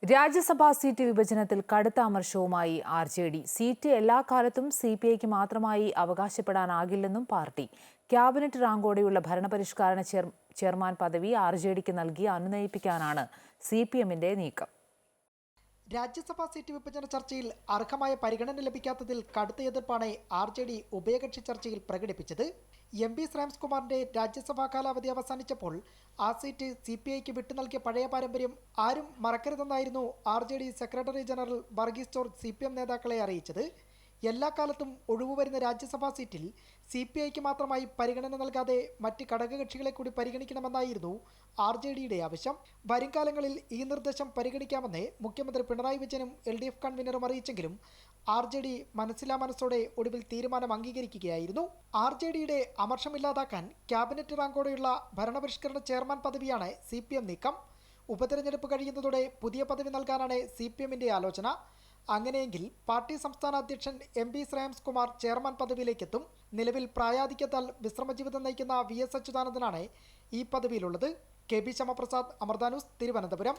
രാജ്യസഭാ seat വിഭജനത്തിൽ കടുത്ത അമർഷവുമായി ആർ.ജെ.ഡി. Seat എല്ലാ കാലത്തും സി.പി.ഐക്ക് മാത്രമായി അവകാശപ്പെടാനാകില്ലെന്നും പാർട്ടി. ക്യാബിനറ്റ് റാങ്കോടെയുള്ള ഭരണപരിഷ്കരണ ചെയർമാൻ പദവി ആർ.ജെ.ഡിക്ക് നൽകി അനുനയിപ്പിക്കാനാണ് സി.പി.എമ്മിന്റെ നീക്കം. രാജ്യസഭാ സീറ്റ് വിഭജന ചർച്ചയിൽ അർഹമായ പരിഗണന ലഭിക്കാത്തതിൽ കടുത്ത എതിർപ്പാണ് ആർ.ജെ.ഡി. ഉഭയകക്ഷി ചർച്ചയിൽ പ്രകടിപ്പിച്ചത്. എം.പി. ശ്രേംസ്കുമാറിന്റെ രാജ്യസഭാ കാലാവധി അവസാനിച്ചപ്പോൾ ആ സീറ്റ് സി.പി.ഐക്ക് വിട്ടു നൽകിയ പഴയ പാരമ്പര്യം ആരും മറക്കരുതെന്നായിരുന്നു RJD. Secretary general Varghese George CPM നേതാക്കളെ അറിയിച്ചത്. എല്ലാ കാലത്തും ഒഴിവുവരുന്ന രാജ്യസഭാ സീറ്റിൽ സി.പി.ഐക്ക് മാത്രമായി പരിഗണന നൽകാതെ മറ്റ് ഘടകകക്ഷികളെ കൂടി പരിഗണിക്കണമെന്നായിരുന്നു ആർ.ജെ.ഡിയുടെ ആവശ്യം. വരും കാലങ്ങളിൽ ഈ നിർദ്ദേശം പരിഗണിക്കാമെന്ന് മുഖ്യമന്ത്രി പിണറായി വിജയനും LDF കൺവീനറും അറിയിച്ചെങ്കിലും ആർ.ജെ.ഡി. മനസ്സിലാ മനസ്സോടെ ഒടുവിൽ തീരുമാനം അംഗീകരിക്കുകയായിരുന്നു. ആർ.ജെ.ഡിയുടെ അമർഷമില്ലാതാക്കാൻ ക്യാബിനറ്റ് റാങ്കോടെയുള്ള ഭരണപരിഷ്കരണ ചെയർമാൻ പദവിയാണ് സി.പി.എം നീക്കം. ഉപതെരഞ്ഞെടുപ്പ് കഴിയുന്നതോടെ പുതിയ പദവി നൽകാനാണ് സി.പി.എമ്മിന്റെ ആലോചന. അങ്ങനെയെങ്കിൽ പാർട്ടി സംസ്ഥാന അധ്യക്ഷൻ എം.പി. ശ്രേംസ്കുമാർ ചെയർമാൻ പദവിയിലേക്കെത്തും. നിലവിൽ പ്രായാധിക്യത്താൽ വിശ്രമജീവിതം നയിക്കുന്ന VS അച്യുതാനന്ദനാണ് ഈ പദവിയിലുള്ളത്. KB Shamaprasad, Amrita news, Thiruvananthapuram.